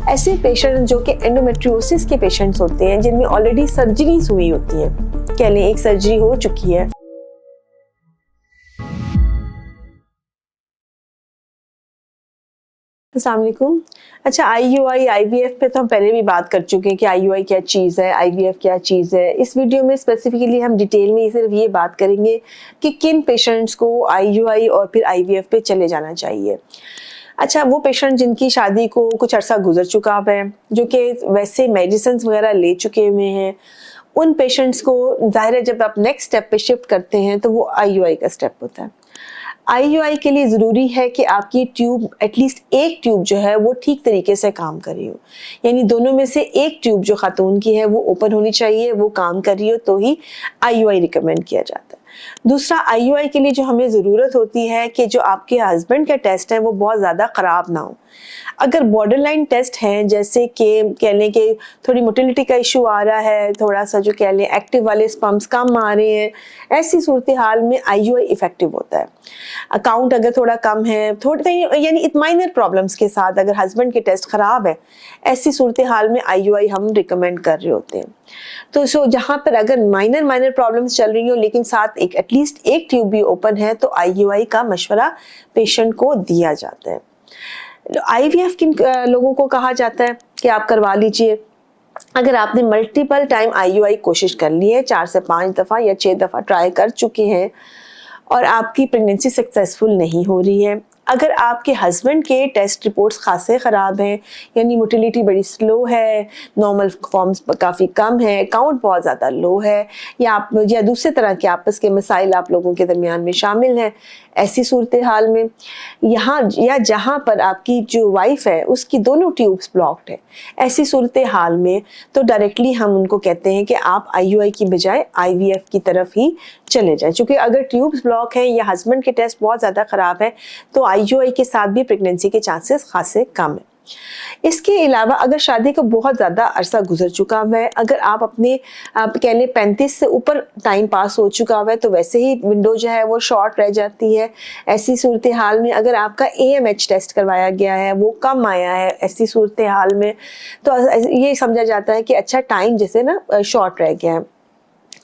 ऐसे पेशेंट जो कि एंडोमेट्रियोसिस के पेशेंट्स होते हैं जिनमें ऑलरेडी सर्जरीज हुई होती है, कह लें एक सर्जरी हो चुकी है। अस्सलाम वालेकुम। अच्छा, IUI IVF पे तो हम पहले भी बात कर चुके हैं कि IUI क्या चीज़ है, IVF क्या चीज़ है। इस वीडियो में स्पेसिफिकली हम डिटेल में सिर्फ ये बात करेंगे कि किन पेशेंट्स को IUI और फिर IVF पे चले जाना चाहिए। अच्छा, वो पेशेंट जिनकी शादी को कुछ अरसा गुजर चुका है, जो कि वैसे मेडिसिन वगैरह ले चुके हुए हैं, उन पेशेंट्स को ज़ाहिर है जब आप नेक्स्ट स्टेप पे शिफ्ट करते हैं तो वो IUI का स्टेप होता है। IUI के लिए ज़रूरी है कि आपकी ट्यूब, एटलीस्ट एक ट्यूब जो है वो ठीक तरीके से काम कर रही हो, यानी दोनों में से एक ट्यूब जो खातून की है वो ओपन होनी चाहिए, वो काम कर रही हो तो ही IUI रिकमेंड किया जाता है। दूसरा, IUI के लिए जो हमें ज़रूरत होती है कि जो आपके हस्बैंड के टेस्ट हैं वो बहुत ज़्यादा ख़राब ना हो। अगर बॉर्डरलाइन टेस्ट हैं, जैसे कि कह लें कि थोड़ी मोटिलिटी का इशू आ रहा है, थोड़ा सा जो कह लें एक्टिव वाले स्पर्म्स कम आ रहे हैं, ऐसी सूरत हाल में IUI इफेक्टिव होता है। अकाउंट अगर थोड़ा कम है, थोड़े यानी माइनर प्रॉब्लम्स के साथ अगर हस्बैंड के टेस्ट ख़राब है, ऐसी सूरत हाल में IUI हम रिकमेंड कर रहे होते हैं। तो जहाँ पर अगर माइनर प्रॉब्लम्स चल रही हो लेकिन साथ एक एटलीस्ट एक ट्यूब भी ओपन है तो IUI का मशवरा पेशेंट को दिया जाता है। IVF किन लोगों को कहा जाता है कि आप करवा लीजिए? अगर आपने मल्टीपल टाइम IUI कोशिश कर ली है, 4 से 5 दफ़ा या 6 दफ़ा ट्राई कर चुके हैं और आपकी प्रेगनेंसी सक्सेसफुल नहीं हो रही है, अगर आपके हस्बैंड के टेस्ट रिपोर्ट्स खासे ख़राब हैं, यानी मोटिलिटी बड़ी स्लो है, नॉर्मल फॉर्म्स काफ़ी कम है, काउंट बहुत ज़्यादा लो है, या दूसरे तरह के आपस के मसाइल आप लोगों के दरमियान में शामिल हैं, ऐसी सूरत हाल में यहाँ या जहाँ पर आपकी जो वाइफ है उसकी दोनों ट्यूब्स ब्लॉक्ड है, ऐसी सूरत हाल में तो डायरेक्टली हम उनको कहते हैं कि आप IUI की बजाय IVF की तरफ ही चले जाएं। क्योंकि अगर ट्यूब्स ब्लॉक हैं या हस्बैंड के टेस्ट बहुत ज़्यादा ख़राब है तो IUI के साथ भी प्रेगनेंसी के चांसेस खासे कम है। इसके अलावा अगर शादी का बहुत ज़्यादा अरसा गुजर चुका हुआ है, अगर आप कह लें 35 से ऊपर टाइम पास हो चुका हुआ है तो वैसे ही विंडो जो है वो शॉर्ट रह जाती है। ऐसी सूरत हाल में अगर आपका AMH टेस्ट करवाया गया है वो कम आया है, ऐसी सूरत हाल में तो ये समझा जाता है कि अच्छा टाइम जैसे ना शॉर्ट रह गया है।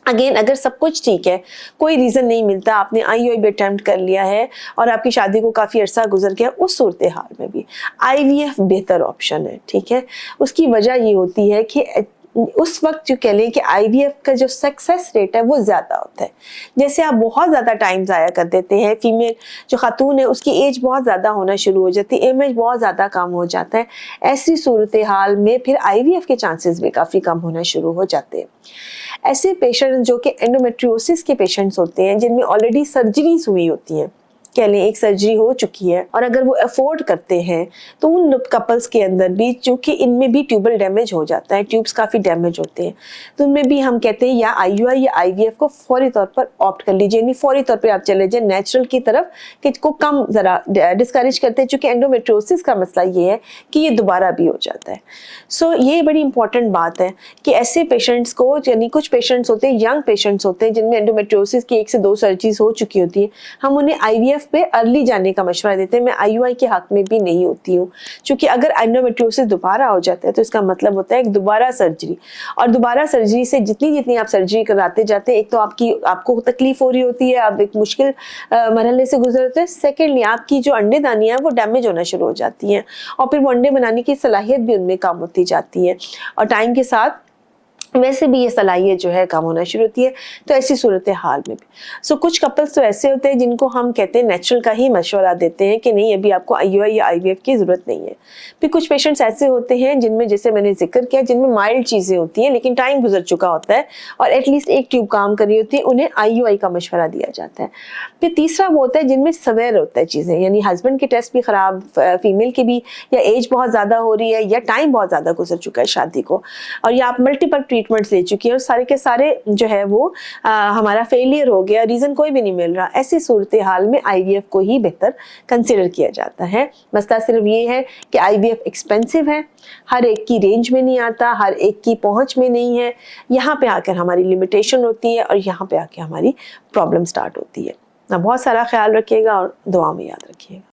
अगेन, अगर सब कुछ ठीक है, कोई रीज़न नहीं मिलता, आपने IUI भी अटेम्प्ट कर लिया है और आपकी शादी को काफ़ी अरसा गुजर गया, उस सूरत हाल में भी IVF बेहतर ऑप्शन है। ठीक है, उसकी वजह ये होती है कि उस वक्त जो कह लें कि IVF का जो सक्सेस रेट है वो ज़्यादा होता है। जैसे आप बहुत ज़्यादा टाइम ज़ाया कर देते हैं, फीमेल जो खातून है उसकी एज बहुत ज़्यादा होना शुरू हो जाती है, AMH बहुत ज़्यादा कम हो जाता है, ऐसी सूरत हाल में फिर IVF के चांसेस भी काफ़ी कम होना शुरू हो जाते हैं। ऐसे पेशेंट जो कि एंडोमेट्रियोसिस के पेशेंट्स होते हैं जिनमें ऑलरेडी सर्जरीज हुई होती हैं, कह लें एक सर्जरी हो चुकी है, और अगर वो अफोर्ड करते हैं तो उन कपल्स के अंदर भी, चूँकि इनमें भी ट्यूबल डैमेज हो जाता है, ट्यूब्स काफ़ी डैमेज होते हैं, तो उनमें भी हम कहते हैं या IUI या IVF को फौरी तौर पर ऑप्ट कर लीजिए, यानी फौरी तौर पर आप चले जाए नेचुरल की तरफ, कि को कम ज़रा डिस्करेज करते हैं, चूँकि एंडोमेट्रियोसिस का मसला ये है कि ये दोबारा भी हो जाता है। सो ये बड़ी इंपॉर्टेंट बात है कि ऐसे पेशेंट्स को, यानी कुछ पेशेंट्स होते हैं, यंग पेशेंट्स होते हैं जिनमें एंडोमेट्रियोसिस की 1 से 2 सर्जरीज हो चुकी होती है, हम उन्हें IVF पे अर्ली जाने का मशवरा देते हैं। मैं IUI के हक में भी नहीं होती हूँ, क्योंकि अगर एंडोमेट्रियोसिस दोबारा हो जाता है तो इसका मतलब होता है एक दोबारा सर्जरी, और दोबारा सर्जरी से जितनी आप सर्जरी कराते जाते हैं, एक तो आपको तकलीफ हो रही होती है, आप एक मुश्किल मरहले से गुजरते हैं, सेकेंडली आपकी जो अंडेदानियाँ हैं वो डैमेज होना शुरू हो जाती हैं और फिर वो अंडे बनाने की सलाहियत भी उनमें कम होती जाती है, और टाइम के साथ वैसे भी ये सलाहियत जो है कम होना शुरू होती है। तो ऐसी सूरत हाल में भी कुछ कपल्स तो ऐसे होते हैं जिनको हम कहते हैं नेचुरल का ही मशवरा देते हैं कि नहीं, अभी आपको IUI या IVF की ज़रूरत नहीं है। फिर कुछ पेशेंट्स ऐसे होते हैं जिनमें, जैसे मैंने जिक्र किया, जिनमें माइल्ड चीज़ें होती हैं लेकिन टाइम गुजर चुका होता है और एटलीस्ट एक ट्यूब काम कर रही होती है, उन्हें IUI का मशवरा दिया जाता है। फिर तीसरा वो होता है जिनमें सवेयर होता है चीज़ें, यानी हस्बैंड के टेस्ट भी ख़राब, फीमेल के भी, या एज बहुत ज़्यादा हो रही है या टाइम बहुत ज़्यादा गुजर चुका है शादी को, और या आप मल्टीपल ट्रीटमेंट्स ले चुकी है और सारे के सारे जो है वो हमारा फेलियर हो गया, रीज़न कोई भी नहीं मिल रहा, ऐसी सूरत हाल में IVF को ही बेहतर कंसिडर किया जाता है। मसला सिर्फ ये है कि IVF एक्सपेंसिव है, हर एक की रेंज में नहीं आता, हर एक की पहुंच में नहीं है, यहाँ पे आकर हमारी लिमिटेशन होती है और यहाँ पे आकर हमारी प्रॉब्लम स्टार्ट होती है। ना बहुत सारा ख्याल रखिएगा और दुआ में याद रखिएगा।